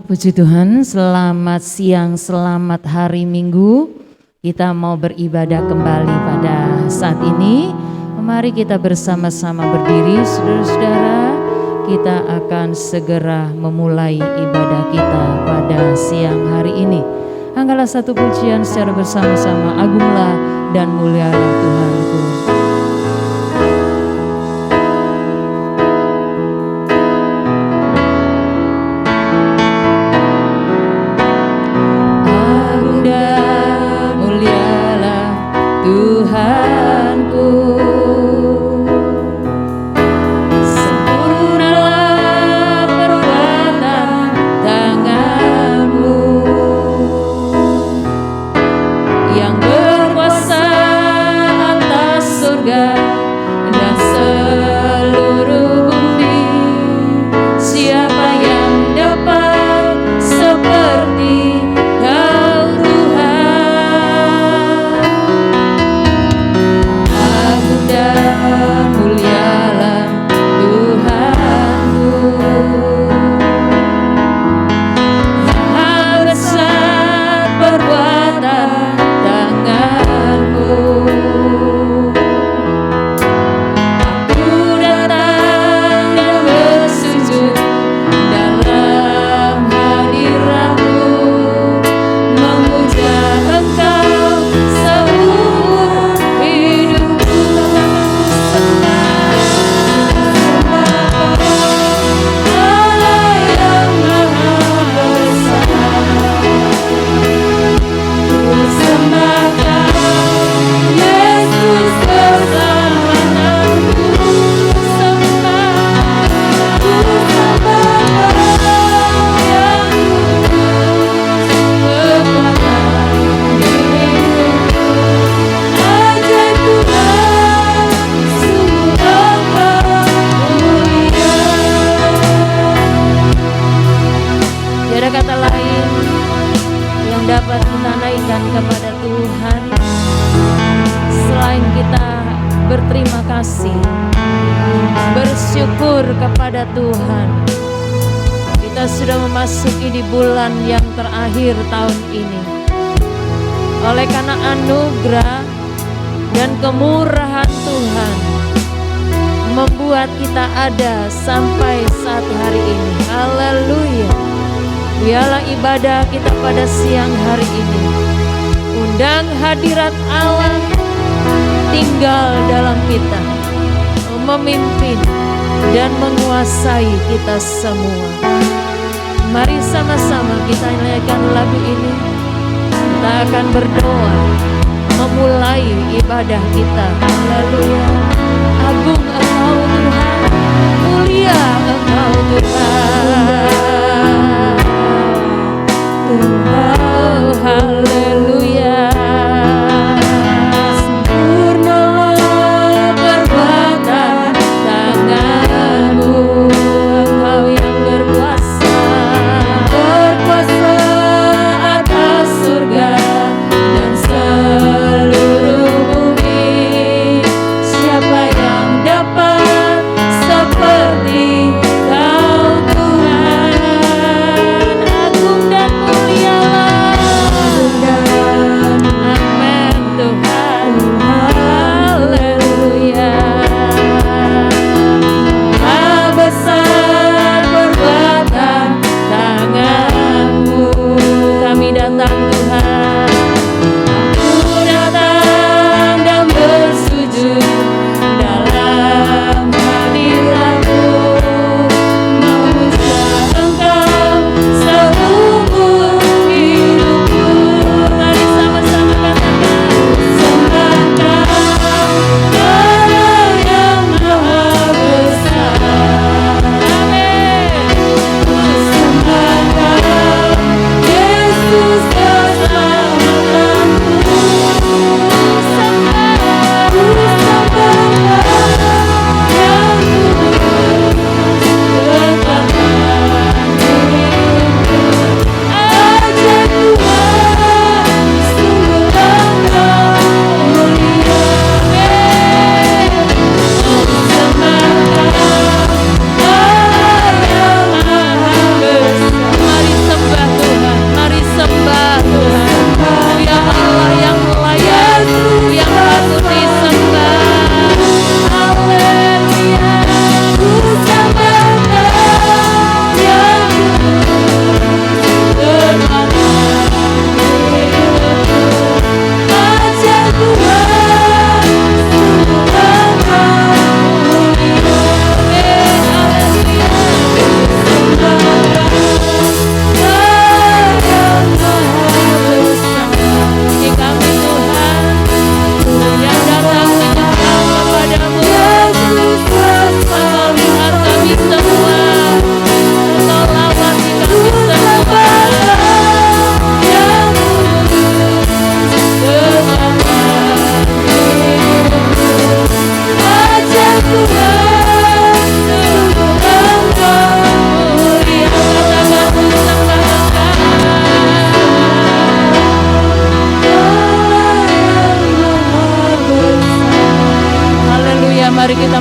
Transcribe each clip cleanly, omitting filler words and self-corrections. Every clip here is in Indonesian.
Puji Tuhan, selamat siang, selamat hari Minggu. Kita mau beribadah kembali pada saat ini. Mari kita bersama-sama berdiri, saudara-saudara. Kita akan segera memulai ibadah kita pada siang hari ini. Angkatlah satu pujian secara bersama-sama, agunglah dan mulialah Tuhanku. Bersyukur kepada Tuhan. Kita sudah memasuki di bulan yang terakhir tahun ini. Oleh karena anugerah dan kemurahan Tuhan membuat kita ada sampai saat hari ini. Haleluya. Biarlah ibadah kita pada siang hari ini. Undang hadirat Allah tinggal dalam kita, memimpin dan menguasai kita semua. Mari sama-sama kita nyanyikan lagu ini. Kita akan berdoa memulai ibadah kita. Haleluya. Agung Engkau Tuhan, mulia Engkau Tuhan. Oh, haleluya. Agung dan mulialah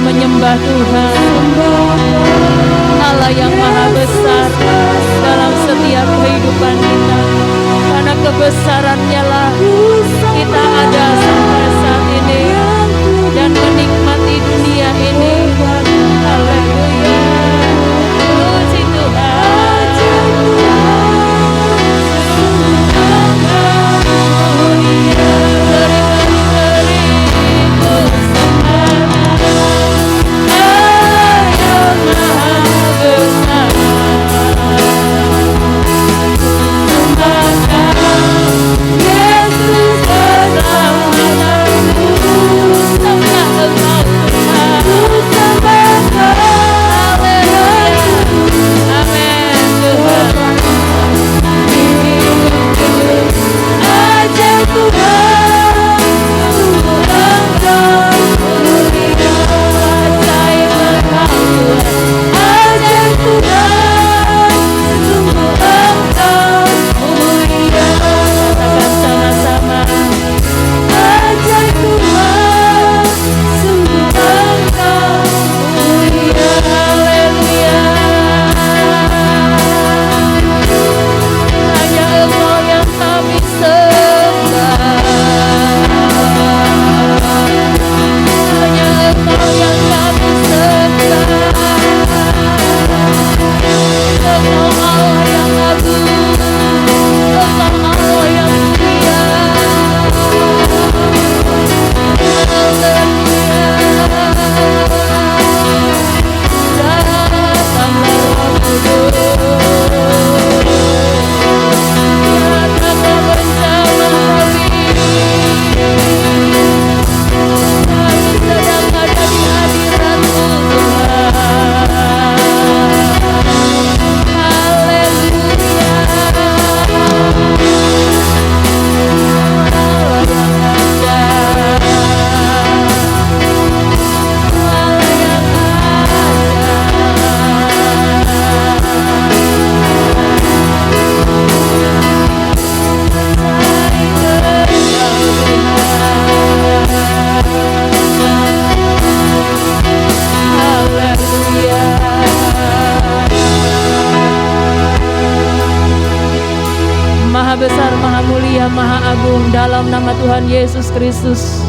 menyembah Tuhan, Allah yang maha besar dalam setiap kehidupan kita. Karena kebesarannya lah kita ada sampai saat ini dan menikmati dunia ini. Haleluya, puji Tuhan. Dalam nama Tuhan Yesus Kristus,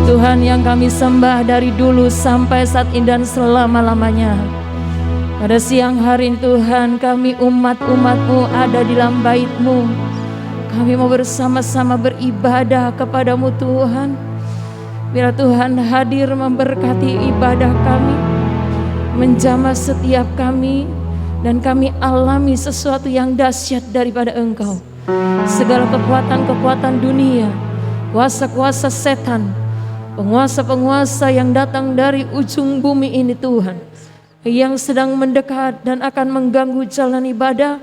Tuhan yang kami sembah dari dulu sampai saat ini dan selama-lamanya. Pada siang hari ini Tuhan, kami umat-umat-Mu ada di dalam bait-Mu. Kami mau bersama-sama beribadah kepadamu Tuhan. Biar Tuhan hadir memberkati ibadah kami, menjamah setiap kami, dan kami alami sesuatu yang dahsyat daripada Engkau. Segala kekuatan-kekuatan dunia, kuasa-kuasa setan, penguasa-penguasa yang datang dari ujung bumi ini Tuhan, yang sedang mendekat dan akan mengganggu jalan ibadah,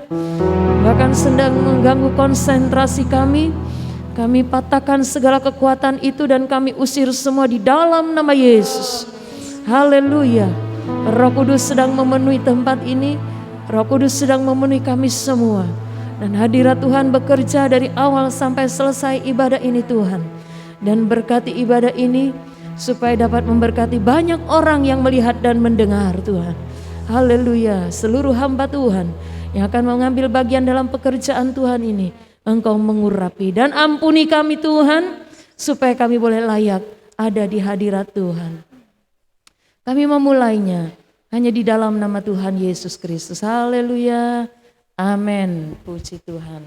bahkan sedang mengganggu konsentrasi kami patahkan segala kekuatan itu dan kami usir semua di dalam nama Yesus. Haleluya. Roh Kudus sedang memenuhi tempat ini, Roh Kudus sedang memenuhi kami semua. Dan hadirat Tuhan bekerja dari awal sampai selesai ibadah ini Tuhan. Dan berkati ibadah ini supaya dapat memberkati banyak orang yang melihat dan mendengar Tuhan. Haleluya. Seluruh hamba Tuhan yang akan mengambil bagian dalam pekerjaan Tuhan ini, Engkau mengurapi dan ampuni kami Tuhan, supaya kami boleh layak ada di hadirat Tuhan. Kami memulainya hanya di dalam nama Tuhan Yesus Kristus. Haleluya. Amin, puji Tuhan.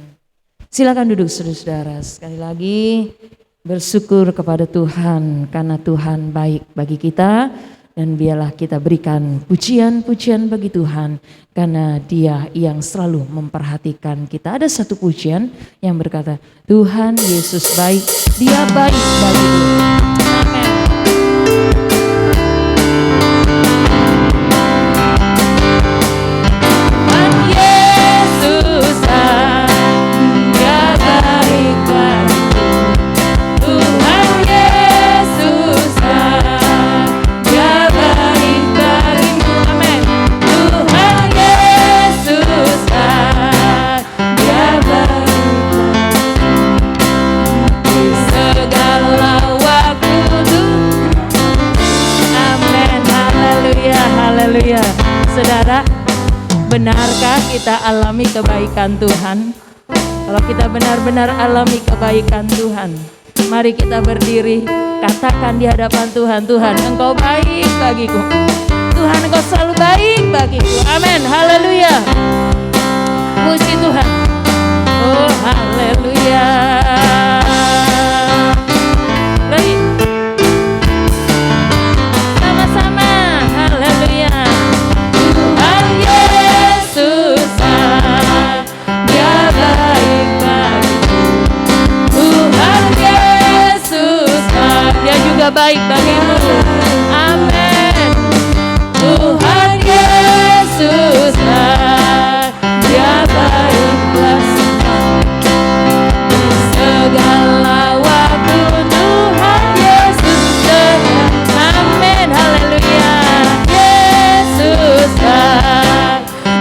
Silakan duduk saudara-saudara. Sekali lagi bersyukur kepada Tuhan karena Tuhan baik bagi kita. Dan biarlah kita berikan pujian-pujian bagi Tuhan karena Dia yang selalu memperhatikan kita. Ada satu pujian yang berkata, Tuhan Yesus baik, Dia baik bagi kita. Amin. Segala waktu Saudara, benarkah kita alami kebaikan Tuhan? Kalau kita benar-benar alami kebaikan Tuhan, mari kita berdiri, katakan di hadapan Tuhan, Tuhan Engkau baik bagiku. Tuhan Engkau selalu baik bagiku. Amin, haleluya. Puji Tuhan. Oh haleluya. Lagi. Sama-sama, haleluya. Tuhan Yesus, Dia baik bagiku. Tuhan Yesus, Dia juga baik bagimu. Amin. Tuhan Yesus, Dia baik bagiku. Segala waktu Tuhan Yesus, amin, haleluya. Yesus,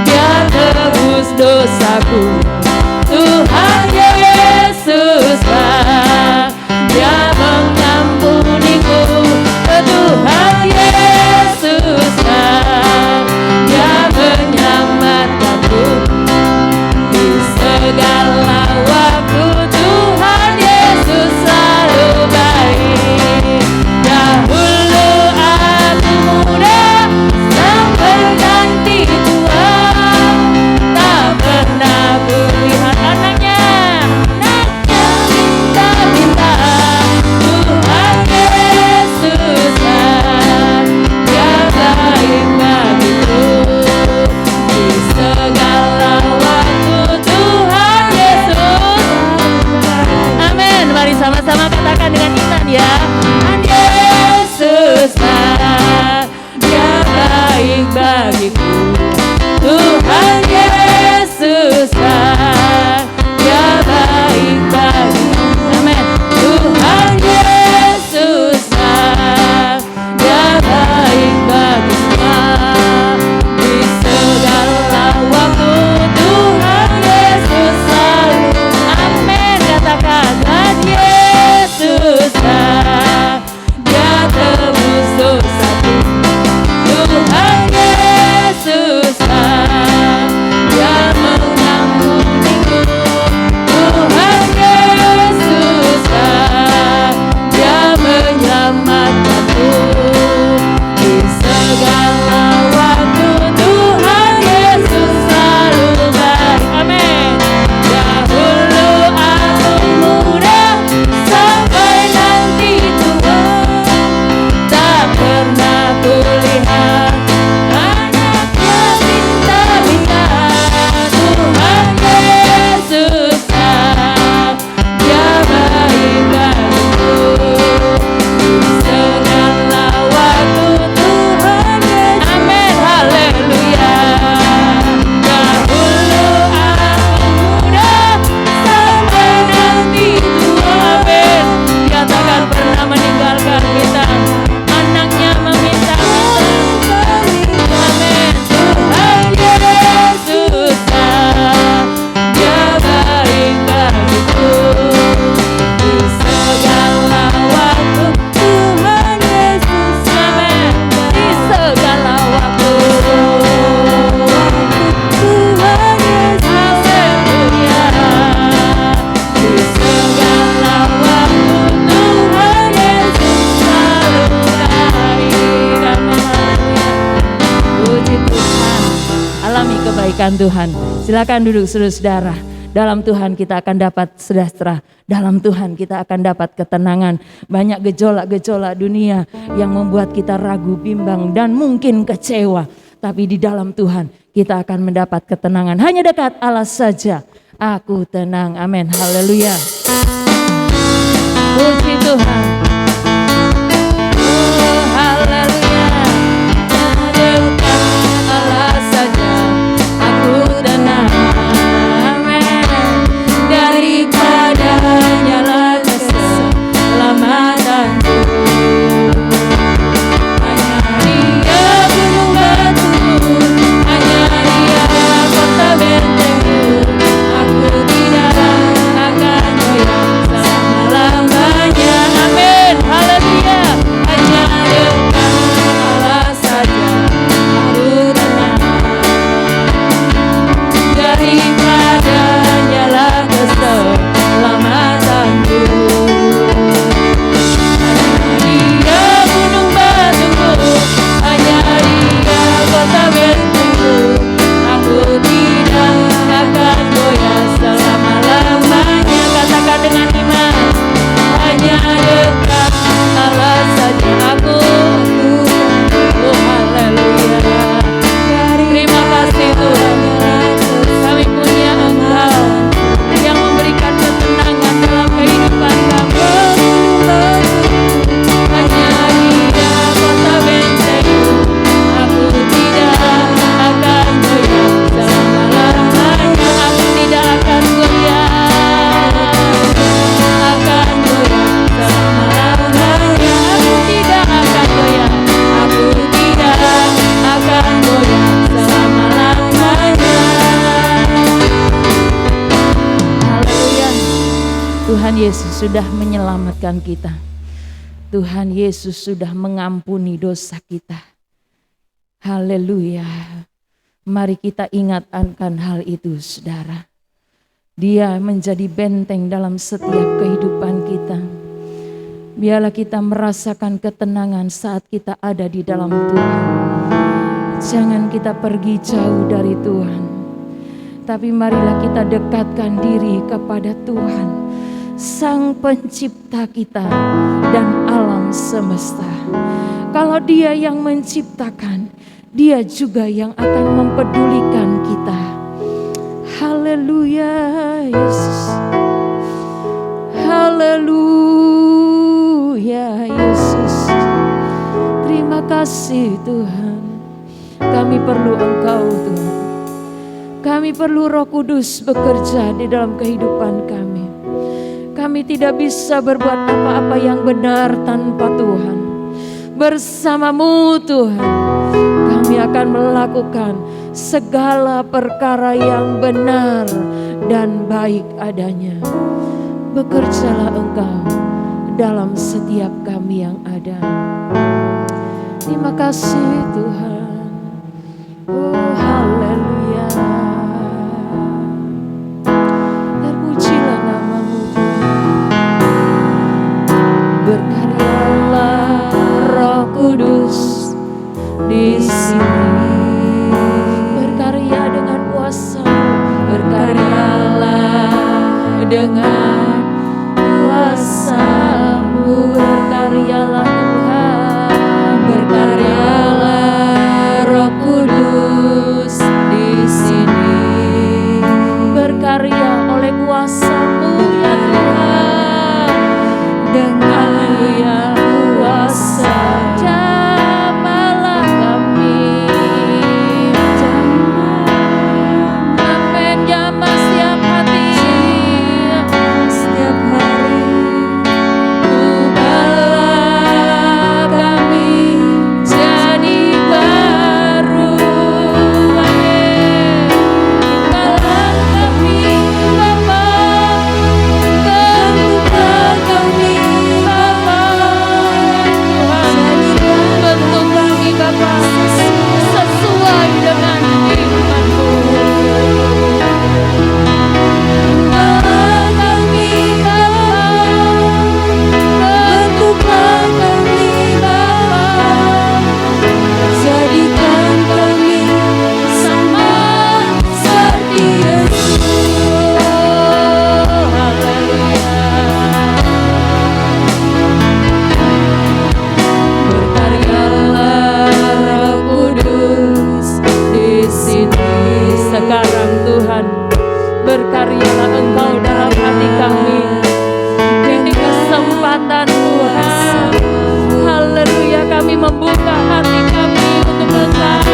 Dia tebus dosaku. Tuhan Yesus, Dia mengampuniku. Tuhan Yesus, Dia menyelamatkanku. Di segala waktu Tuhan Yesus selalu baik. Dahulu aku muda, sampai nanti tua, tak pernah kulihat anaknya minta-minta. Tuhan Yesus, Dia baik bagiku. Di segala waktu Tuhan Yesus, amin. Mari sama-sama katakan dengan iman ya. Tuhan Yesus, Dia baik bagiku. Tuhan Yesus, Dia baik bagiku. Amin. Tuhan Yesus, Dia baik bagiku. Di segala waktu Tuhan Yesus selalu, amin. Katakan Tuhan Yesus, Dia tebus dosaku. Tuhan Yesus, Dia mengampuniku. Tuhan Yesus, Dia menyelamatkanku. Di segala waktu Tuhan Yesus selalu baik. Amin. Dahulu aku muda, sampai nanti tua, tak pernah kulihat anaknya minta-minta. Tuhan Yesus, Dia baik bagiku. Di segala waktu Tuhan Yesus, amin, haleluya. Dahulu aku muda, sampai nanti tua, amin. Dia takkan pernah meninggalkan kita. Anaknya meminta-minta, amin. Tuhan Yesus, Dia baik bagiku. Di segala waktu Tuhan Yesus, amin. Di segala waktu Tuhan Yesus, haleluya. Di segala waktu Tuhan Yesus selalu baik. Amin, haleluya. Puji Tuhan. Alami kebaikan Tuhan. Silakan duduk saudara-saudara. Dalam Tuhan kita akan dapat sejahtera. Dalam Tuhan kita akan dapat ketenangan. Banyak gejolak-gejolak dunia yang membuat kita ragu, bimbang, dan mungkin kecewa. Tapi di dalam Tuhan kita akan mendapat ketenangan. Hanya dekat Allah saja aku tenang. Amin. Haleluya. Puji Tuhan. Oh, haleluya. Dekat Allah saja aku tenang. Amin. Daripada nyala keselamatanku. Hanya Dia gunung batu, hanya Dia kota bentengku. Aku tidak akan goyah selama-lamanya. Yesus sudah menyelamatkan kita. Tuhan Yesus sudah mengampuni dosa kita. Haleluya. Mari kita ingat akan hal itu, saudara. Dia menjadi benteng dalam setiap kehidupan kita. Biarlah kita merasakan ketenangan saat kita ada di dalam Tuhan. Jangan kita pergi jauh dari Tuhan, tapi marilah kita dekatkan diri kepada Tuhan, Sang Pencipta kita dan alam semesta. Kalau Dia yang menciptakan, Dia juga yang akan mempedulikan kita. Haleluya Yesus. Haleluya Yesus. Terima kasih Tuhan. Kami perlu Engkau Tuhan. Kami perlu Roh Kudus bekerja di dalam kehidupan kami. Kami tidak bisa berbuat apa-apa yang benar tanpa Tuhan. Bersama-Mu Tuhan, kami akan melakukan segala perkara yang benar dan baik adanya. Bekerjalah Engkau dalam setiap kami yang ada. Terima kasih Tuhan. Oh haleluya. Terpujilah nama-Mu Tuhan. Berkaryalah Roh Kudus di sini. Berkarya dengan kuasa-Mu. Berkaryalah dengan kuasa-Mu. Berkaryalah Tuhan. Berkaryalah Roh Kudus di sini. Berkarya oleh kuasa-Mu ya Tuhan. Dengan ya kuasa jamalah kami. Amin. Jamah setiap hati, setiap hari. Ubahlah kami jadi baru. Amin. Ubahlah kami Bapa, bentuklah kami Bapa. Tuhan, bentuk kami Bapa sesuai dengan firman-Mu. Ubahlah kami Bapa, bentuklah kami Bapa, jadikan kami sama seperti Yesus. Haleluya. Berkaryalah Roh Kudus di sini. Sekarang Tuhan, berkaryalah Engkau dalam hati kami. Ini kesempatan Tuhan. Haleluya, kami membuka hati kami untuk Engkau.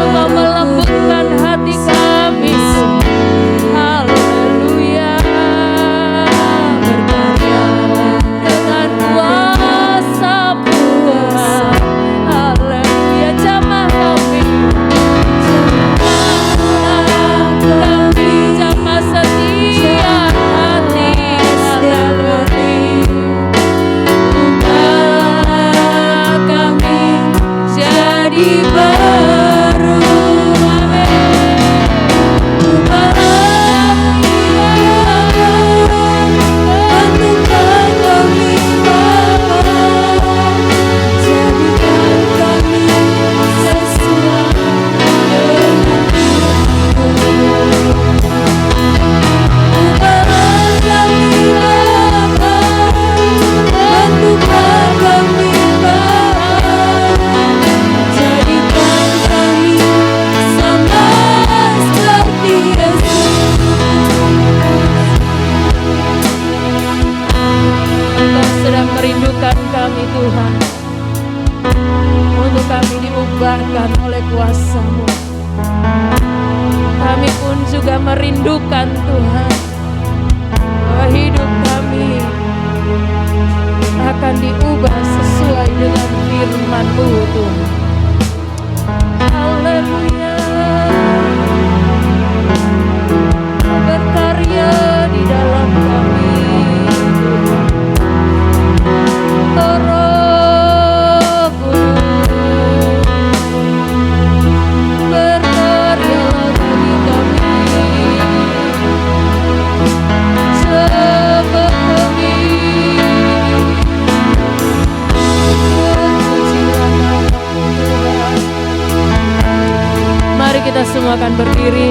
Engkau melembutkan hati kami. Haleluya. Berkaryalah dengan kuasa-Mu Tuhan. Haleluya. Jamah kami. Kami jamah setia hati. Haleluya. Ubahlah kami jadi baru. Amin. Ubahlah bentuklah kami Bapa, jadikan kami sesuai dengan firman-Mu. Ubahlah kami Bapa, bentuklah kami Bapa, jadikan kami sama seperti Yesus. Engkau sedang merindukan kami Tuhan, untuk kami diubahkan oleh kuasa-Mu. Kami pun juga merindukan Tuhan, bahwa hidup kami akan diubah sesuai dengan firman-Mu Tuhan. Haleluya. Berkarya di dalam kami. semua akan berdiri.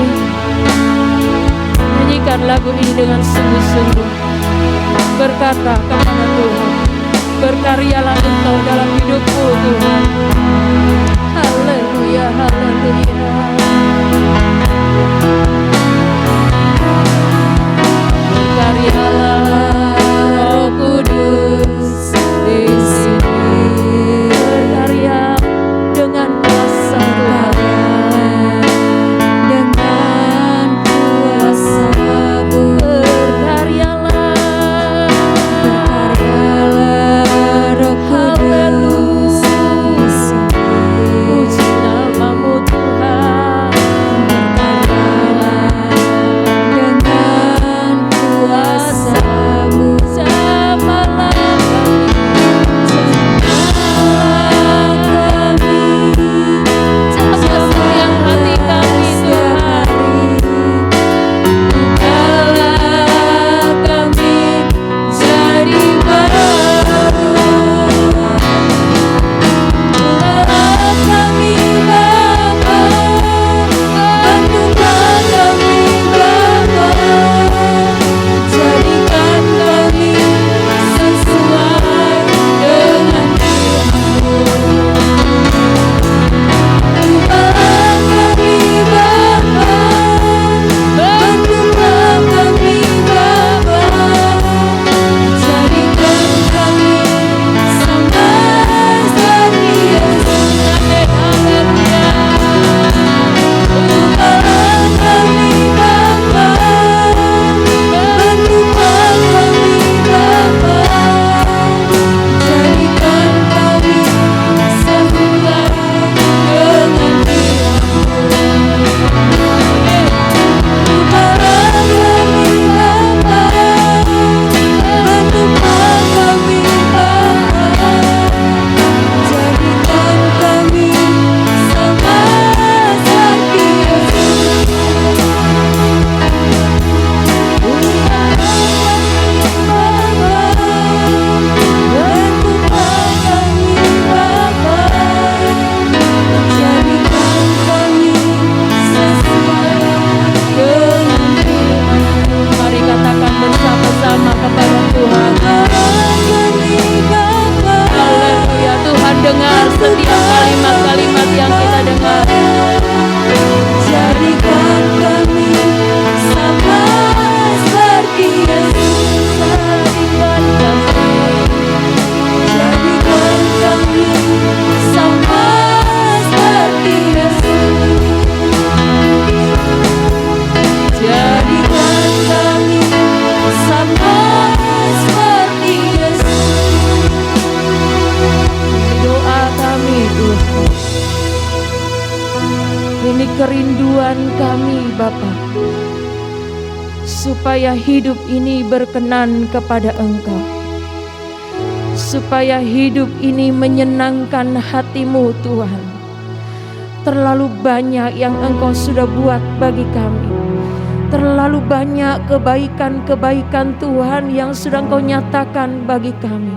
Nyanyikan lagu ini dengan sungguh-sungguh. Berkata kepada Tuhan, berkaryalah Engkau dalam hidupku Tuhan. Haleluya, haleluya. Berkaryalah Roh Kudus di sini. Berkarya dengan kuasa Tuhan. Dengan kuasa-Mu. Berkaryalah Roh Kudus di sini. Puji nama-Mu Tuhan. Berkaryalah dengan kuasa-Mu. Samalah yang hati kami Tuhan. Bukalah kami jadi baru. Bukalah kami Bapa, bantulah kami Bapa, jadikan kami sesuai dengan firman-Mu. Bukalah kami Bapa, bantulah kami Bapa, jadikan kami sama seperti Yesus. Haleluya. Bukalah kami Bapa, bantulah kami Bapa, jadikan kami sesuai dengan firman-Mu. Bukalah kami Bapa, bantulah kami Bapa, jadikan kami sama seperti Yesus. Bukalah kami Bapa, bantulah kami Bapa, jadikan kami sesuai dengan firman-Mu. Mari katakan bersama-sama kepada Tuhan. Haleluya. Tuhan dengar setiap kalimat-kalimat yang kita dengar. Jadikan kami sama seperti Yesus. Jadikan kami sama seperti Yesus. Jadikan kami sama seperti Yesus. Doa kami Tuhan. Ini kerinduan kami Bapa, supaya hidup ini berkenan kepada Engkau, supaya hidup ini menyenangkan hati-Mu Tuhan. Terlalu banyak yang Engkau sudah buat bagi kami. Terlalu banyak kebaikan-kebaikan Tuhan yang sudah Engkau nyatakan bagi kami.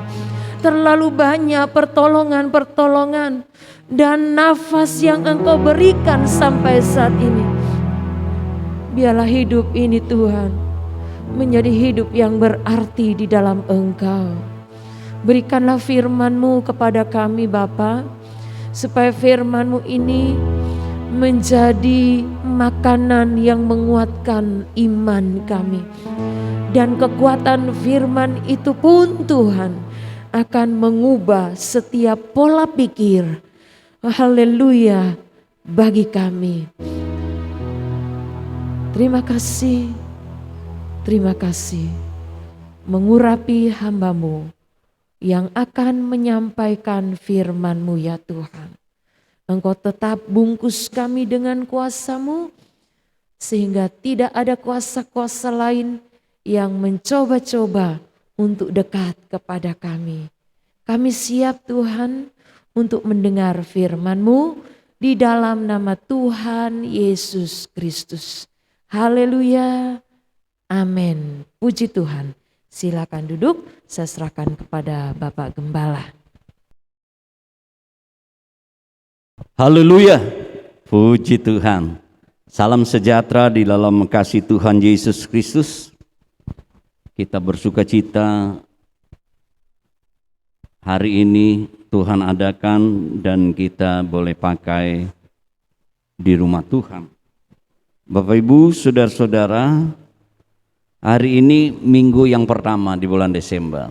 Terlalu banyak pertolongan-pertolongan dan nafas yang Engkau berikan sampai saat ini. Biarlah hidup ini Tuhan menjadi hidup yang berarti di dalam Engkau. Berikanlah firman-Mu kepada kami Bapa, supaya firman-Mu ini menjadi makanan yang menguatkan iman kami. Dan kekuatan firman itu pun Tuhan akan mengubah setiap pola pikir. Haleluya bagi kami. Terima kasih mengurapi hamba-Mu yang akan menyampaikan firman-Mu ya Tuhan. Engkau tetap bungkus kami dengan kuasa-Mu, sehingga tidak ada kuasa-kuasa lain yang mencoba-coba untuk dekat kepada kami. Kami siap Tuhan untuk mendengar firman-Mu di dalam nama Tuhan Yesus Kristus. Haleluya. Amin. Puji Tuhan. Silakan duduk, saya serahkan kepada Bapak Gembala. Haleluya. Puji Tuhan. Salam sejahtera di dalam kasih Tuhan Yesus Kristus. Kita bersuka cita hari ini Tuhan adakan dan kita boleh pakai di rumah Tuhan. Bapak Ibu, saudara-saudara, hari ini minggu yang pertama di bulan Desember.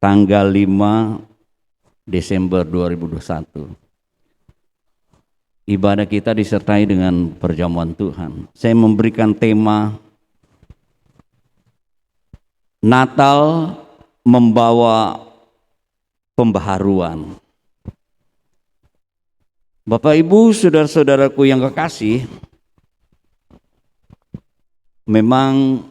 Tanggal 5 Desember 2021. Ibadah kita disertai dengan perjamuan Tuhan. Saya memberikan tema Natal membawa pembaharuan. Bapak Ibu, saudara-saudaraku yang kekasih, memang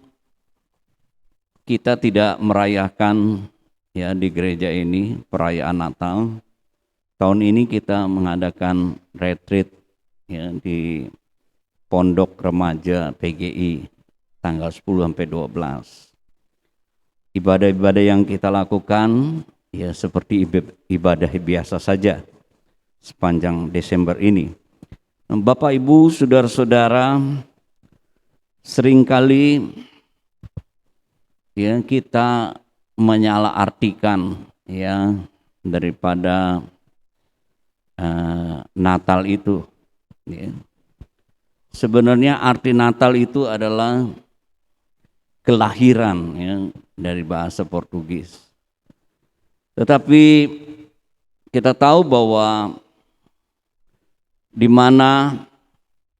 kita tidak merayakan di gereja ini perayaan Natal. Tahun ini kita mengadakan retreat di Pondok Remaja PGI tanggal 10 sampai 12. Ibadah-ibadah yang kita lakukan seperti ibadah biasa saja sepanjang Desember ini. Bapak Ibu, saudara-saudara, seringkali kita menyalahartikan daripada Natal itu. Sebenarnya arti Natal itu adalah kelahiran dari bahasa Portugis. Tetapi kita tahu bahwa di mana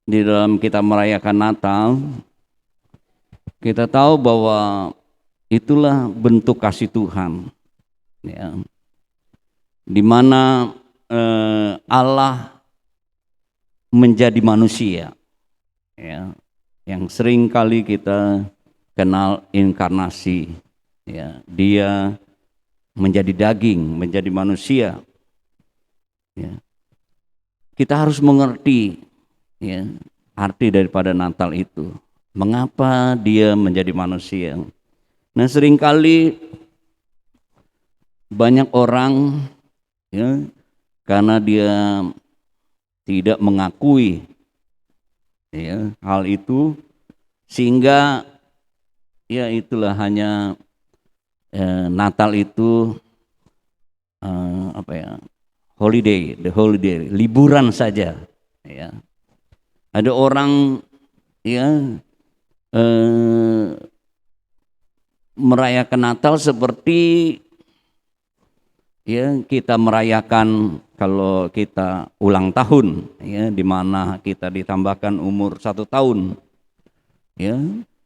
di dalam kita merayakan Natal, kita tahu bahwa itulah bentuk kasih Tuhan, di mana Allah menjadi manusia, yang sering kali kita kenal inkarnasi, Dia menjadi daging, menjadi manusia. Kita harus mengerti arti daripada Natal itu. Mengapa Dia menjadi manusia? Nah, seringkali banyak orang karena dia tidak mengakui hal itu, sehingga itulah hanya Natal itu holiday, liburan saja. Ada orang merayakan Natal seperti kita merayakan kalau kita ulang tahun, di mana kita ditambahkan umur 1 tahun,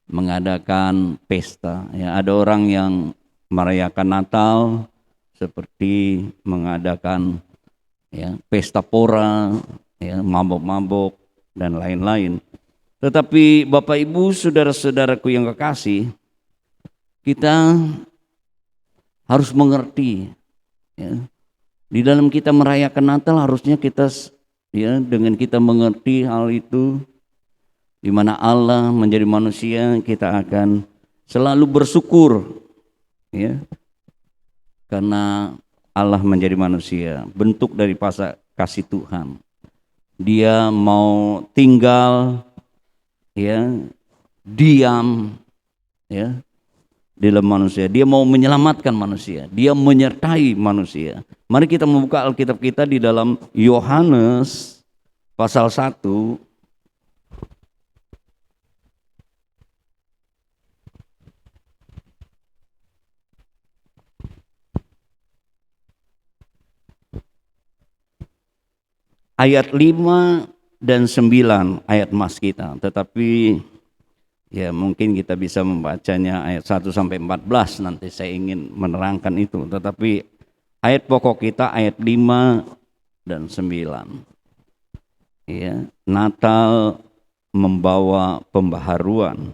mengadakan pesta. Ada orang yang merayakan Natal seperti mengadakan pesta pora, mabok-mabok dan lain-lain. Tetapi Bapak Ibu, saudara-saudaraku yang kekasih, kita harus mengerti, di dalam kita merayakan Natal harusnya kita dengan kita mengerti hal itu, di mana Allah menjadi manusia, kita akan selalu bersyukur, karena Allah menjadi manusia, bentuk dari kasih Tuhan. Dia mau tinggal, diam, dalam manusia. Dia mau menyelamatkan manusia. Dia menyertai manusia. Mari kita membuka Alkitab kita di dalam Yohanes pasal 1. Ayat 5 dan 9 ayat mas kita. Tetapi mungkin kita bisa membacanya ayat 1 sampai 14, nanti saya ingin menerangkan itu. Tetapi ayat pokok kita ayat 5 dan 9. Natal membawa pembaharuan.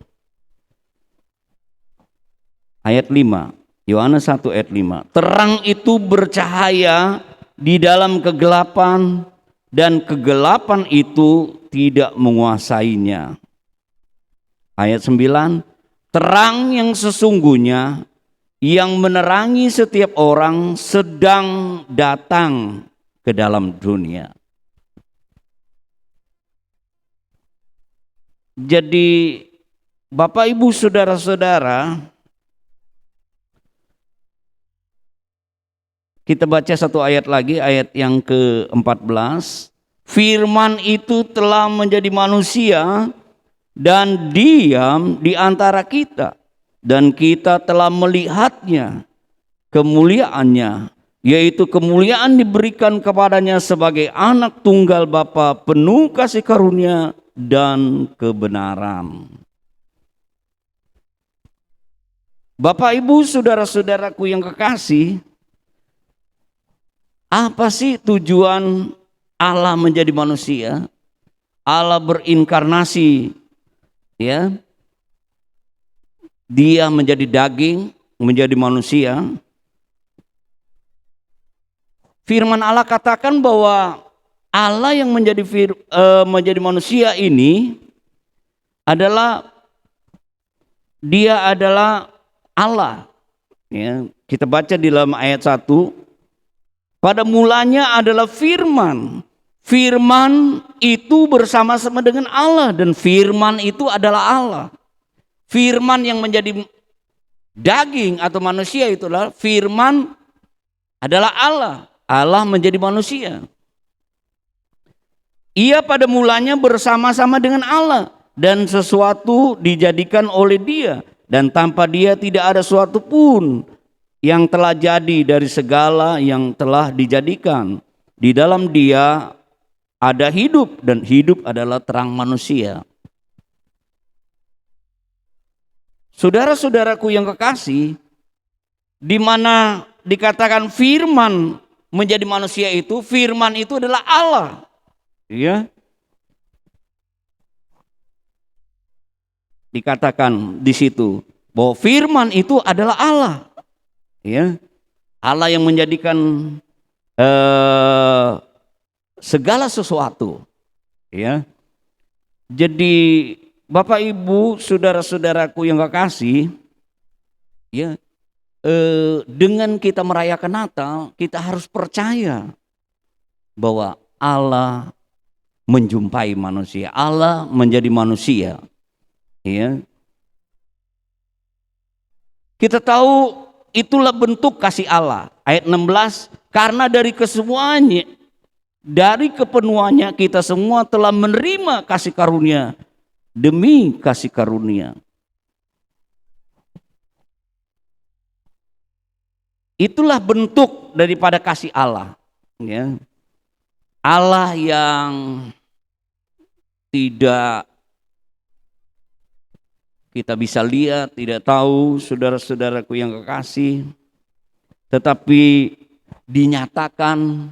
Ayat 5, Yohanes 1 ayat 5. Terang itu bercahaya di dalam kegelapan, dan kegelapan itu tidak menguasainya. Ayat 9, terang yang sesungguhnya yang menerangi setiap orang sedang datang ke dalam dunia. Jadi Bapak Ibu saudara-saudara, kita baca satu ayat lagi, ayat yang ke-14. Firman itu telah menjadi manusia dan diam di antara kita, dan kita telah melihatnya, kemuliaannya, yaitu kemuliaan diberikan kepadanya sebagai anak tunggal Bapa, penuh kasih karunia dan kebenaran. Bapak Ibu saudara-saudaraku yang kekasih, apa sih tujuan Allah menjadi manusia? Allah berinkarnasi, ya. Dia menjadi daging, menjadi manusia. Firman Allah katakan bahwa Allah yang menjadi manusia ini adalah dia adalah Allah. Ya, kita baca di dalam ayat 1. Pada mulanya adalah firman. Firman itu bersama-sama dengan Allah dan firman itu adalah Allah. Firman yang menjadi daging atau manusia itulah firman adalah Allah. Allah menjadi manusia. Ia pada mulanya bersama-sama dengan Allah dan sesuatu dijadikan oleh Dia, dan tanpa Dia tidak ada sesuatu pun yang telah jadi dari segala yang telah dijadikan. Di dalam Dia ada hidup, dan hidup adalah terang manusia. Saudara-saudaraku yang kekasih, di mana dikatakan firman menjadi manusia itu, firman itu adalah Allah. Ya. Dikatakan di situ bahwa firman itu adalah Allah. Ya. Allah yang menjadikan segala sesuatu. Ya. Jadi Bapak Ibu saudara-saudaraku yang kekasih, ya, dengan kita merayakan Natal, kita harus percaya bahwa Allah menjumpai manusia, Allah menjadi manusia. Ya. Kita tahu itulah bentuk kasih Allah. Ayat 16, karena dari kesemuanya, dari kepenuhannya kita semua telah menerima kasih karunia demi kasih karunia. Itulah bentuk daripada kasih Allah. Ya. Allah yang tidak kita bisa lihat, tidak tahu, saudara-saudaraku yang kekasih, tetapi dinyatakan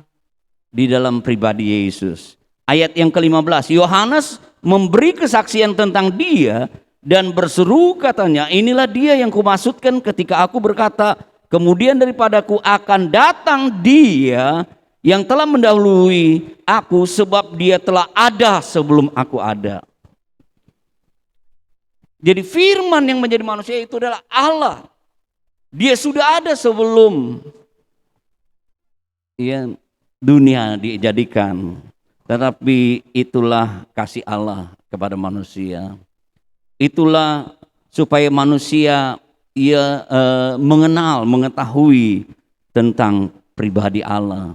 di dalam pribadi Yesus. Ayat yang ke-15, Yohanes memberi kesaksian tentang Dia dan berseru katanya, inilah Dia yang kumaksudkan ketika aku berkata, kemudian daripadaku akan datang Dia yang telah mendahului aku, sebab Dia telah ada sebelum aku ada. Jadi firman yang menjadi manusia itu adalah Allah. Dia sudah ada sebelum ya, dunia dijadikan. Tetapi itulah kasih Allah kepada manusia. Itulah supaya manusia mengenal, mengetahui tentang pribadi Allah.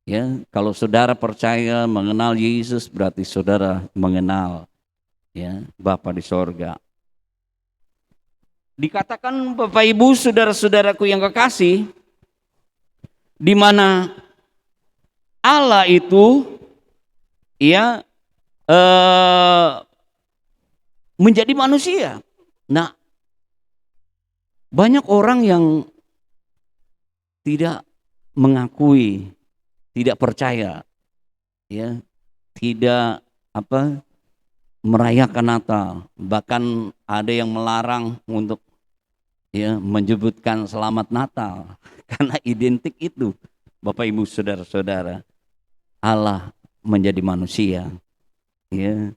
Ya, kalau saudara percaya mengenal Yesus, berarti saudara mengenal ya Bapa di sorga. Dikatakan Bapak Ibu saudara-saudaraku yang kekasih, di mana Allah itu ya menjadi manusia. Nah, banyak orang yang tidak mengakui, tidak percaya, ya, tidak merayakan Natal, bahkan ada yang melarang untuk ya menyebutkan Selamat Natal karena identik itu, Bapak Ibu saudara-saudara, Allah menjadi manusia, ya.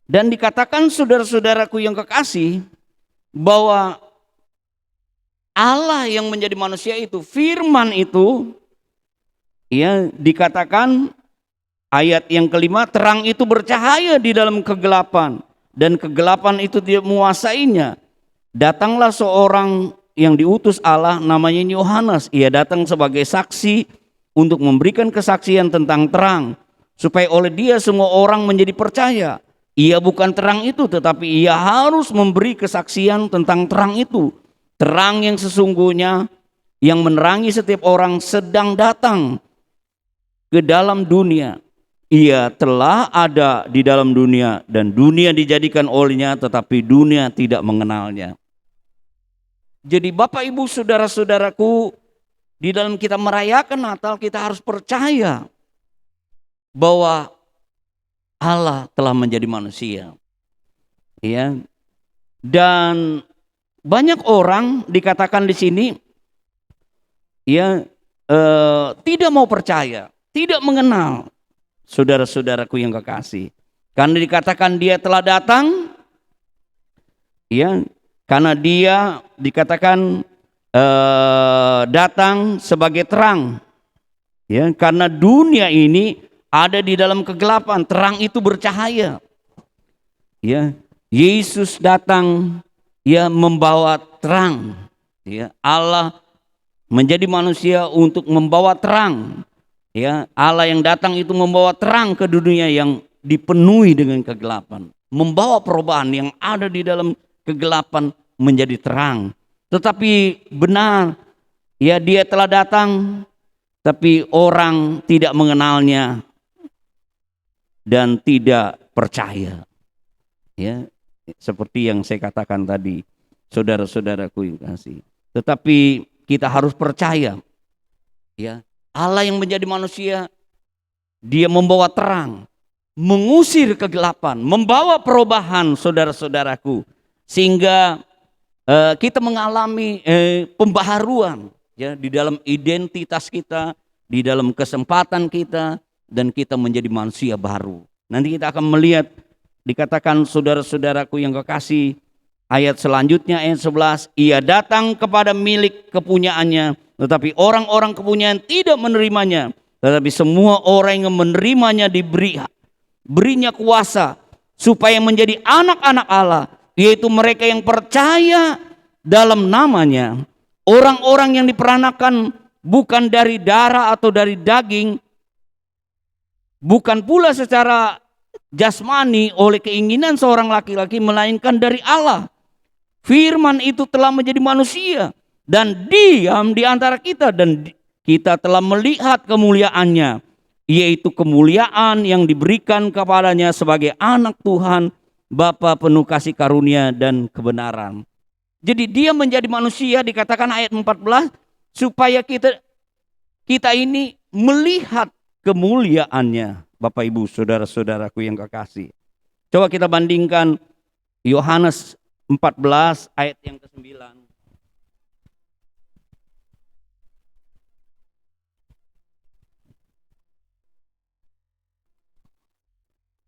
Dan dikatakan saudara-saudaraku yang kekasih bahwa Allah yang menjadi manusia itu, firman itu, ya dikatakan ayat yang kelima, terang itu bercahaya di dalam kegelapan dan kegelapan itu tidak menguasainya. Datanglah seorang yang diutus Allah, namanya Yohanes. Ia datang sebagai saksi untuk memberikan kesaksian tentang terang, supaya oleh dia semua orang menjadi percaya. Ia bukan terang itu, tetapi ia harus memberi kesaksian tentang terang itu. Terang yang sesungguhnya yang menerangi setiap orang sedang datang ke dalam dunia. Ia telah ada di dalam dunia dan dunia dijadikan olehnya, tetapi dunia tidak mengenalnya. Jadi Bapak Ibu saudara-saudaraku, di dalam kita merayakan Natal kita harus percaya bahwa Allah telah menjadi manusia. Ya. Dan banyak orang dikatakan di sini ya tidak mau percaya, tidak mengenal saudara-saudaraku yang kekasih. Karena dikatakan dia telah datang, ya, karena dia dikatakan datang sebagai terang, ya, karena dunia ini ada di dalam kegelapan, terang itu bercahaya. Ya, Yesus datang, ya, membawa terang. Ya, Allah menjadi manusia untuk membawa terang. Ya, Allah yang datang itu membawa terang ke dunia yang dipenuhi dengan kegelapan, membawa perubahan yang ada di dalam kegelapan menjadi terang. Tetapi benar, ya, dia telah datang, tapi orang tidak mengenalnya dan tidak percaya. Ya, seperti yang saya katakan tadi, saudara-saudaraku yang kasih. Tetapi kita harus percaya, ya, Allah yang menjadi manusia, dia membawa terang, mengusir kegelapan, membawa perubahan, saudara-saudaraku, sehingga kita mengalami pembaharuan, ya, di dalam identitas kita, di dalam kesempatan kita, dan kita menjadi manusia baru. Nanti kita akan melihat, dikatakan saudara-saudaraku yang kekasih, ayat selanjutnya ayat 11, ia datang kepada milik kepunyaannya, tetapi orang-orang kepunyaan tidak menerimanya. Tetapi semua orang yang menerimanya berinya kuasa supaya menjadi anak-anak Allah, yaitu mereka yang percaya dalam namanya. Orang-orang yang diperanakan bukan dari darah atau dari daging, bukan pula secara jasmani oleh keinginan seorang laki-laki, melainkan dari Allah. Firman itu telah menjadi manusia dan diam di antara kita, dan kita telah melihat kemuliaannya, yaitu kemuliaan yang diberikan kepadanya sebagai anak Tuhan, Bapa penuh kasih karunia dan kebenaran. Jadi dia menjadi manusia, dikatakan ayat 14, supaya kita ini melihat kemuliaannya. Bapak Ibu saudara-saudaraku yang kekasih, coba kita bandingkan Yohanes 14 ayat yang ke-9.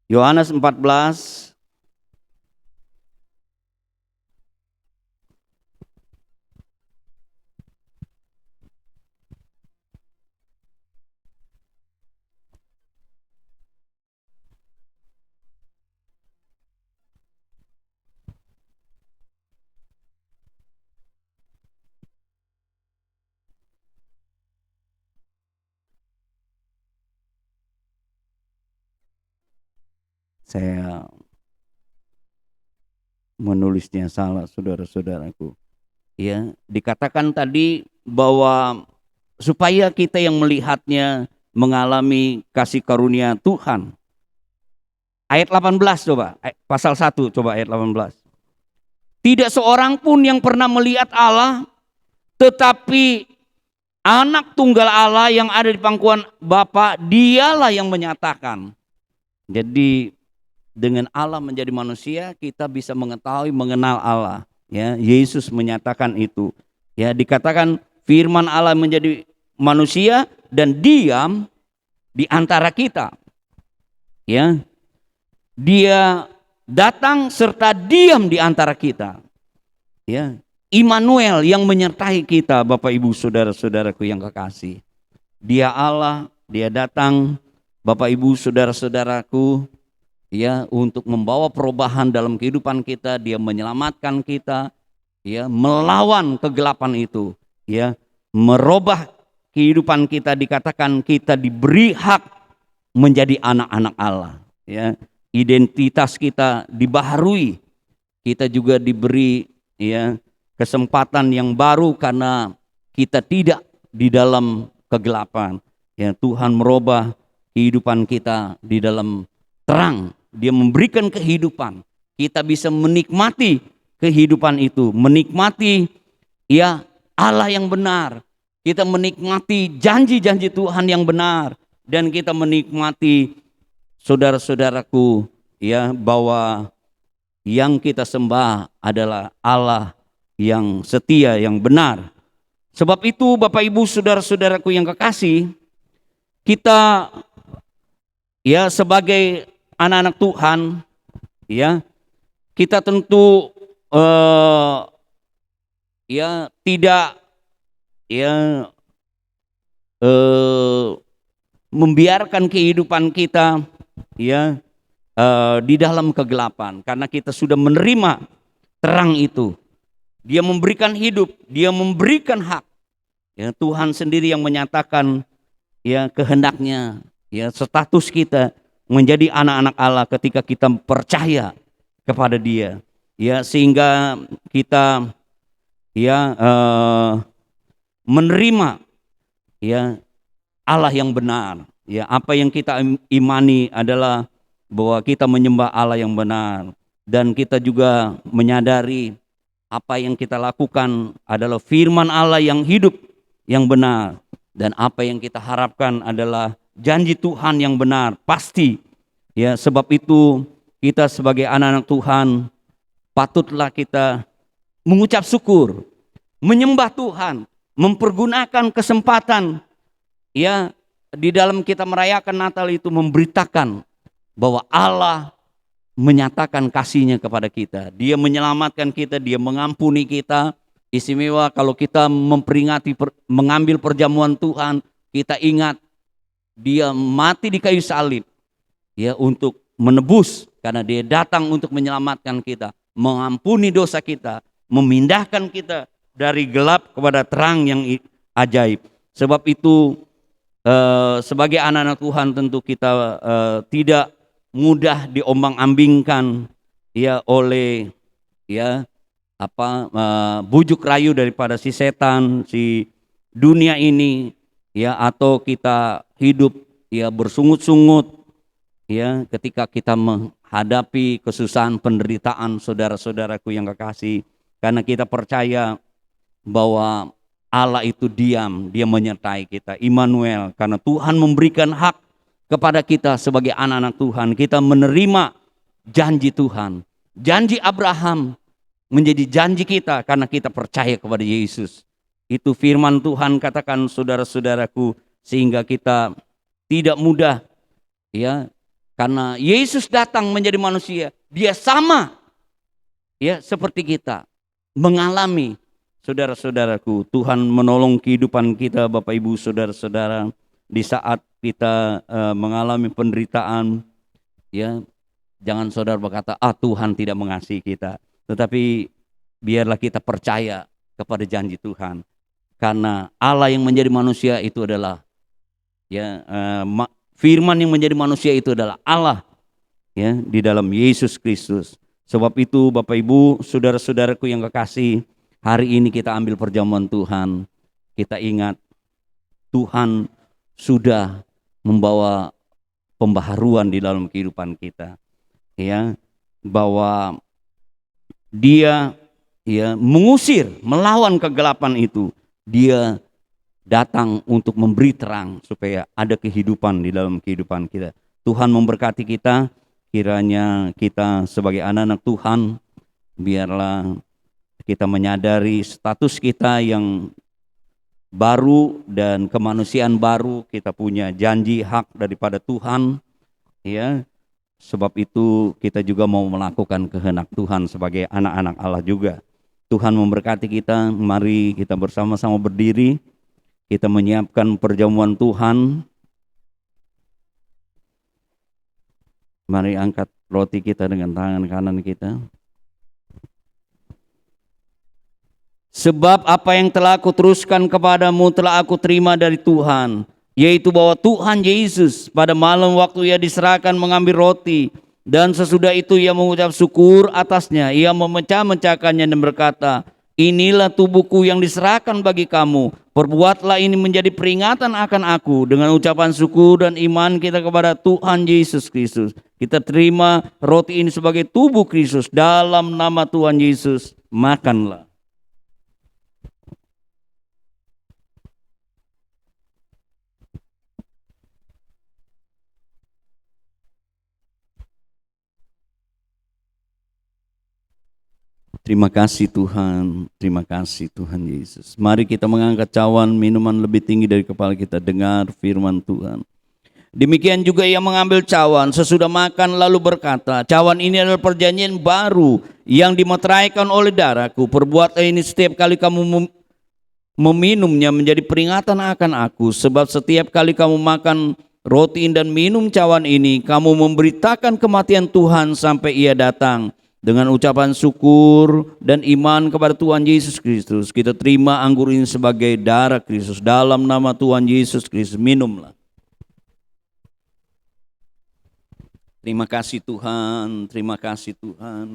Yohanes 14 saya menulisnya salah, saudara-saudaraku. Ya, dikatakan tadi bahwa supaya kita yang melihatnya mengalami kasih karunia Tuhan. Ayat 18 coba, pasal 1 coba ayat 18. Tidak seorang pun yang pernah melihat Allah, tetapi anak tunggal Allah yang ada di pangkuan Bapa, dialah yang menyatakan. Jadi dengan Allah menjadi manusia, kita bisa mengetahui, mengenal Allah. Ya, Yesus menyatakan itu. Ya, dikatakan firman Allah menjadi manusia dan diam di antara kita. Ya, dia datang serta diam di antara kita. Ya, Immanuel yang menyertai kita, Bapak Ibu saudara-saudaraku yang kekasih. Dia Allah, dia datang, Bapak Ibu saudara-saudaraku, ya, untuk membawa perubahan dalam kehidupan kita. Dia menyelamatkan kita, ya, melawan kegelapan itu, ya, merubah kehidupan kita. Dikatakan kita diberi hak menjadi anak-anak Allah, ya. Identitas kita dibaharui. Kita juga diberi, ya, kesempatan yang baru karena kita tidak di dalam kegelapan. Ya, Tuhan merubah kehidupan kita di dalam terang. Dia memberikan kehidupan. Kita bisa menikmati kehidupan itu, menikmati, ya, Allah yang benar. Kita menikmati janji-janji Tuhan yang benar, dan kita menikmati, saudara-saudaraku, ya, bahwa yang kita sembah adalah Allah yang setia, yang benar. Sebab itu Bapak Ibu saudara-saudaraku yang kekasih, kita, ya, sebagai anak-anak Tuhan, ya, kita tentu ya tidak, ya, membiarkan kehidupan kita, ya, di dalam kegelapan, karena kita sudah menerima terang itu. Dia memberikan hidup, dia memberikan hak. Ya, Tuhan sendiri yang menyatakan, ya, kehendaknya, ya, status kita menjadi anak-anak Allah ketika kita percaya kepada Dia, ya, sehingga kita, ya, menerima, ya, Allah yang benar. Ya, apa yang kita imani adalah bahwa kita menyembah Allah yang benar, dan kita juga menyadari apa yang kita lakukan adalah firman Allah yang hidup, yang benar, dan apa yang kita harapkan adalah janji Tuhan yang benar, pasti. Ya, sebab itu kita sebagai anak-anak Tuhan patutlah kita mengucap syukur, menyembah Tuhan, mempergunakan kesempatan, ya, di dalam kita merayakan Natal itu, memberitakan bahwa Allah menyatakan kasih-Nya kepada kita. Dia menyelamatkan kita, Dia mengampuni kita. Istimewa kalau kita memperingati, mengambil perjamuan Tuhan, kita ingat Dia mati di kayu salib, ya, untuk menebus, karena Dia datang untuk menyelamatkan kita, mengampuni dosa kita, memindahkan kita dari gelap kepada terang yang ajaib. Sebab itu sebagai anak-anak Tuhan tentu kita tidak mudah diombang-ambingkan, ya, oleh, ya, bujuk rayu daripada si setan, si dunia ini, ya, atau kita hidup, ya, bersungut-sungut, ya, ketika kita menghadapi kesusahan, penderitaan, saudara-saudaraku yang kekasih, karena kita percaya bahwa Allah itu diam, Dia menyertai kita, Immanuel, karena Tuhan memberikan hak kepada kita sebagai anak-anak Tuhan. Kita menerima janji Tuhan, janji Abraham menjadi janji kita karena kita percaya kepada Yesus. Itu firman Tuhan, katakan saudara-saudaraku, sehingga kita tidak mudah, ya, karena Yesus datang menjadi manusia, Dia sama, ya, seperti kita, mengalami, saudara-saudaraku, Tuhan menolong kehidupan kita, Bapak Ibu saudara-saudara, di saat kita mengalami penderitaan, ya, jangan saudara berkata, Tuhan tidak mengasihi kita. Tetapi biarlah kita percaya kepada janji Tuhan, karena Allah yang menjadi manusia itu adalah, ya, firman yang menjadi manusia itu adalah Allah, ya, di dalam Yesus Kristus. Sebab itu Bapak Ibu saudara-saudaraku yang kekasih, hari ini kita ambil perjamuan Tuhan, kita ingat Tuhan sudah membawa pembaharuan di dalam kehidupan kita, ya, bahwa Dia, ya, mengusir, melawan kegelapan itu. Dia datang untuk memberi terang supaya ada kehidupan di dalam kehidupan kita. Tuhan memberkati kita, kiranya kita sebagai anak-anak Tuhan, biarlah kita menyadari status kita yang baru dan kemanusiaan baru. Kita punya janji hak daripada Tuhan, ya. Sebab itu kita juga mau melakukan kehendak Tuhan sebagai anak-anak Allah juga. Tuhan memberkati kita. Mari kita bersama-sama berdiri. Kita menyiapkan perjamuan Tuhan. Mari angkat roti kita dengan tangan kanan kita. Sebab apa yang telah aku teruskan kepadamu telah aku terima dari Tuhan, yaitu bahwa Tuhan Yesus pada malam waktu ia diserahkan mengambil roti, dan sesudah itu ia mengucap syukur atasnya, ia memecah-mecahkannya dan berkata, inilah tubuhku yang diserahkan bagi kamu, perbuatlah ini menjadi peringatan akan aku. Dengan ucapan syukur dan iman kita kepada Tuhan Yesus Kristus, kita terima roti ini sebagai tubuh Kristus. Dalam nama Tuhan Yesus, makanlah. Terima kasih Tuhan, terima kasih Tuhan Yesus. Mari kita mengangkat cawan minuman lebih tinggi dari kepala kita, dengar firman Tuhan. Demikian juga ia mengambil cawan sesudah makan lalu berkata, cawan ini adalah perjanjian baru yang dimeteraikan oleh darahku. Perbuatlah ini setiap kali kamu meminumnya menjadi peringatan akan aku. Sebab setiap kali kamu makan roti dan minum cawan ini, kamu memberitakan kematian Tuhan sampai ia datang. Dengan ucapan syukur dan iman kepada Tuhan Yesus Kristus, kita terima anggur ini sebagai darah Kristus. Dalam nama Tuhan Yesus Kristus, minumlah. Terima kasih Tuhan, terima kasih Tuhan.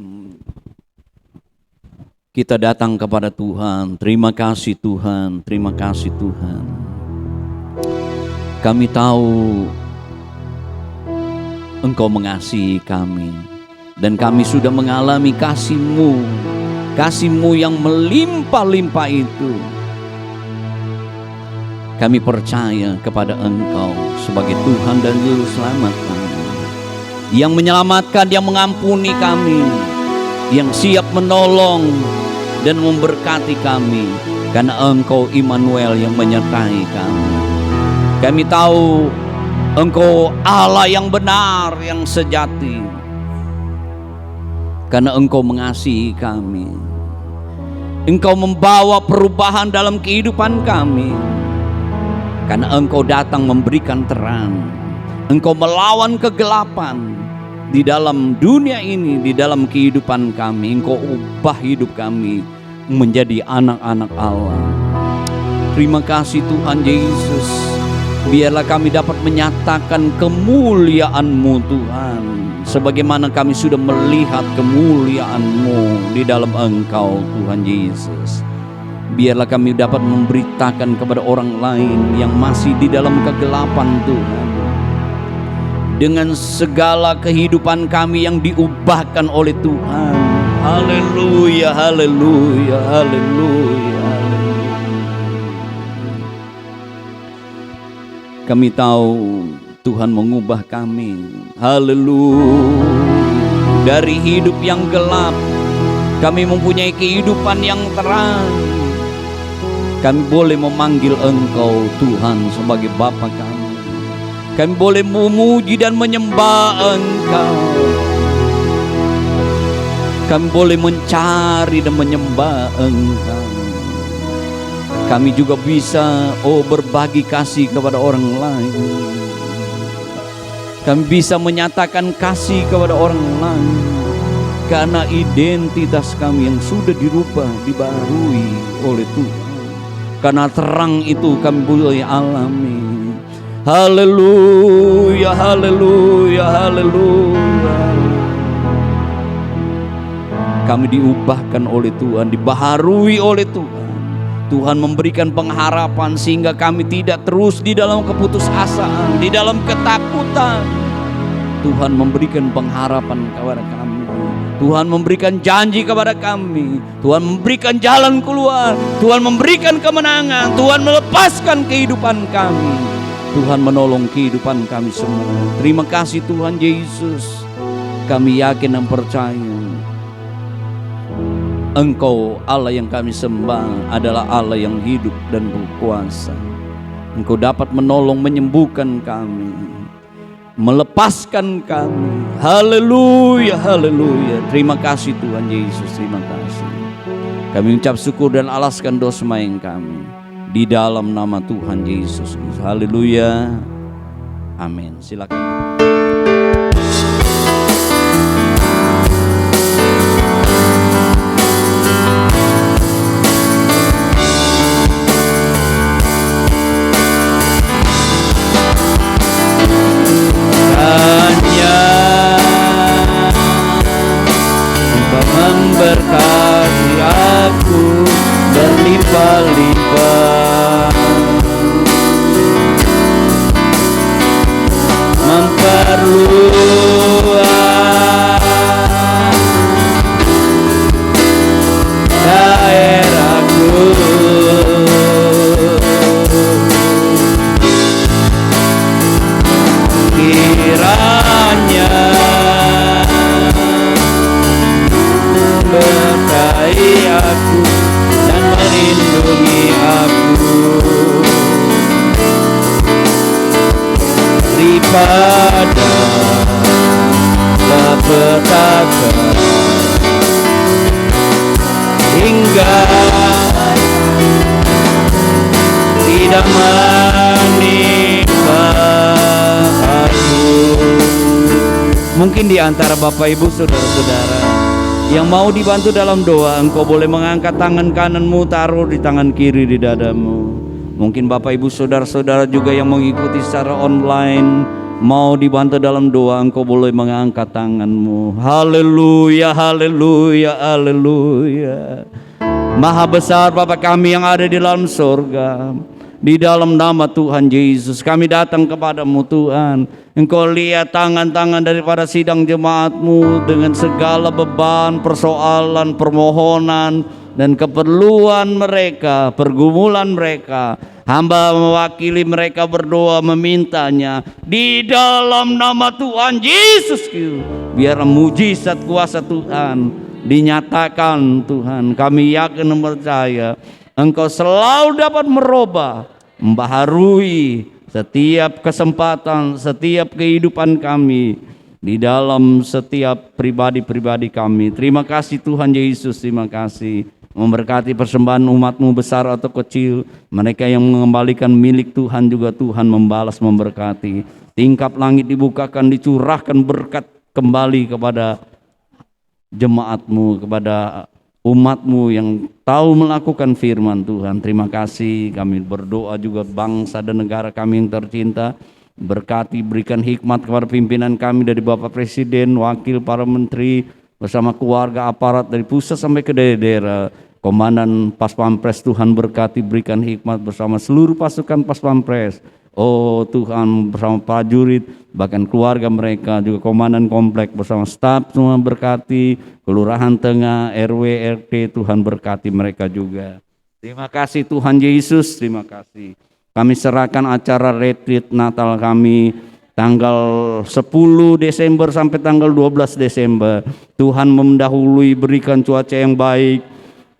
Kita datang kepada Tuhan, terima kasih Tuhan, terima kasih Tuhan. Kami tahu Engkau mengasihi kami. Dan kami sudah mengalami kasih-Mu, kasih-Mu yang melimpah-limpah itu. Kami percaya kepada Engkau sebagai Tuhan dan Juru Selamat kami, yang menyelamatkan, yang mengampuni kami, yang siap menolong dan memberkati kami, karena Engkau Immanuel yang menyertai kami. Kami tahu Engkau Allah yang benar, yang sejati, karena Engkau mengasihi kami. Engkau membawa perubahan dalam kehidupan kami, karena Engkau datang memberikan terang. Engkau melawan kegelapan di dalam dunia ini, di dalam kehidupan kami. Engkau ubah hidup kami menjadi anak-anak Allah. Terima kasih Tuhan Yesus. Biarlah kami dapat menyatakan kemuliaan-Mu Tuhan, sebagaimana kami sudah melihat kemuliaan-Mu di dalam Engkau Tuhan Yesus. Biarlah kami dapat memberitakan kepada orang lain yang masih di dalam kegelapan Tuhan, dengan segala kehidupan kami yang diubahkan oleh Tuhan. Haleluya, haleluya, haleluya. Kami tahu Tuhan mengubah kami, haleluya, dari hidup yang gelap. Kami mempunyai kehidupan yang terang. Kami boleh memanggil Engkau Tuhan sebagai Bapa kami. Kami boleh memuji dan menyembah Engkau. Kami boleh mencari dan menyembah Engkau. Kami juga bisa berbagi kasih kepada orang lain. Kami bisa menyatakan kasih kepada orang lain, karena identitas kami yang sudah dirubah, dibaharui oleh Tuhan. Karena terang itu kami boleh alami. Haleluya, haleluya, haleluya. Kami diubahkan oleh Tuhan, dibaharui oleh Tuhan. Tuhan memberikan pengharapan sehingga kami tidak terus di dalam keputusasaan, di dalam ketakutan. Tuhan memberikan pengharapan kepada kami. Tuhan memberikan janji kepada kami. Tuhan memberikan jalan keluar. Tuhan memberikan kemenangan. Tuhan melepaskan kehidupan kami. Tuhan menolong kehidupan kami semua. Terima kasih Tuhan Yesus. Kami yakin dan percaya Engkau Allah yang kami sembah adalah Allah yang hidup dan berkuasa. Engkau dapat menolong, menyembuhkan kami, melepaskan kami. Haleluya, haleluya. Terima kasih Tuhan Yesus, terima kasih. Kami ucap syukur dan alaskan dosa main kami. Di dalam nama Tuhan Yesus. Haleluya. Amin. Silakan. Memberkati aku berlimpah-limpah, memperluas daerahku, kiranya berkahi aku dan melindungi aku daripada petaka hingga tidak menimpa aku. Mungkin di antara Bapak Ibu saudara-saudara yang mau dibantu dalam doa, engkau boleh mengangkat tangan kananmu, taruh di tangan kiri di dadamu. Mungkin Bapak Ibu saudara-saudara juga yang mengikuti secara online, mau dibantu dalam doa, engkau boleh mengangkat tanganmu. Haleluya, haleluya, haleluya. Maha besar Bapa kami yang ada di dalam surga, di dalam nama Tuhan Yesus kami datang kepadamu Tuhan. Engkau lihat tangan-tangan daripada sidang jemaatmu dengan segala beban, persoalan, permohonan dan keperluan mereka, pergumulan mereka. Hamba mewakili mereka berdoa memintanya di dalam nama Tuhan Yesus. Biar mujizat kuasa Tuhan dinyatakan Tuhan. Kami yakin dan percaya Engkau selalu dapat merubah, membaharui setiap kesempatan, setiap kehidupan kami, di dalam setiap pribadi-pribadi kami. Terima kasih Tuhan Yesus, terima kasih. Memberkati persembahan umat-Mu besar atau kecil, mereka yang mengembalikan milik Tuhan juga Tuhan membalas memberkati. Tingkap langit dibukakan, dicurahkan berkat kembali kepada jemaat-Mu, kepada umat-Mu yang tahu melakukan firman Tuhan. Terima kasih. Kami berdoa juga bangsa dan negara kami yang tercinta. Berkati, berikan hikmat kepada pimpinan kami dari Bapak Presiden, wakil para menteri, bersama keluarga aparat dari pusat sampai ke daerah. Komandan Pas Pampres, Tuhan berkati, berikan hikmat bersama seluruh pasukan Pas Pampres. Oh Tuhan, bersama prajurit, bahkan keluarga mereka, juga komandan komplek bersama staf semua berkati, kelurahan tengah, RW, RT, Tuhan berkati mereka juga. Terima kasih Tuhan Yesus, terima kasih. Kami serahkan acara retreat Natal kami tanggal 10 Desember sampai tanggal 12 Desember. Tuhan mendahului, berikan cuaca yang baik.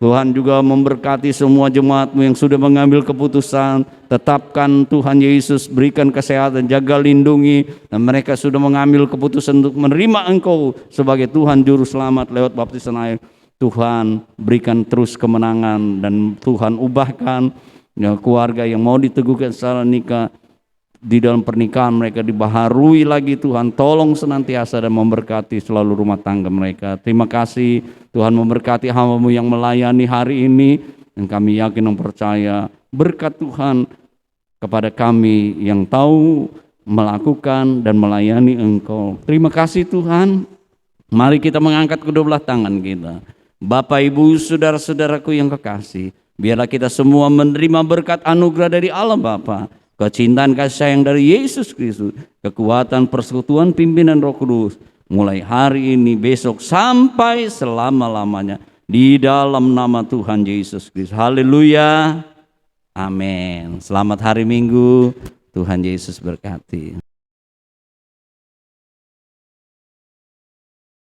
Tuhan juga memberkati semua jemaat-Mu yang sudah mengambil keputusan. Tetapkan Tuhan Yesus, berikan kesehatan, jaga lindungi. Dan mereka sudah mengambil keputusan untuk menerima Engkau sebagai Tuhan Juru Selamat lewat baptisan air. Tuhan berikan terus kemenangan dan Tuhan ubahkan ya, keluarga yang mau diteguhkan secara nikah. Di dalam pernikahan mereka dibaharui lagi Tuhan, tolong senantiasa dan memberkati selalu rumah tangga mereka. Terima kasih Tuhan memberkati hamba-Mu yang melayani hari ini, dan kami yakin dan percaya berkat Tuhan kepada kami yang tahu melakukan dan melayani Engkau. Terima kasih Tuhan. Mari kita mengangkat kedua belah tangan kita. Bapak Ibu saudara-saudaraku yang kekasih, biarlah kita semua menerima berkat anugerah dari Allah Bapa, kecintaan kasih sayang dari Yesus Kristus, kekuatan persekutuan pimpinan Roh Kudus, mulai hari ini, besok, sampai selama-lamanya, di dalam nama Tuhan Yesus Kristus. Haleluya, amin. Selamat hari Minggu, Tuhan Yesus berkati.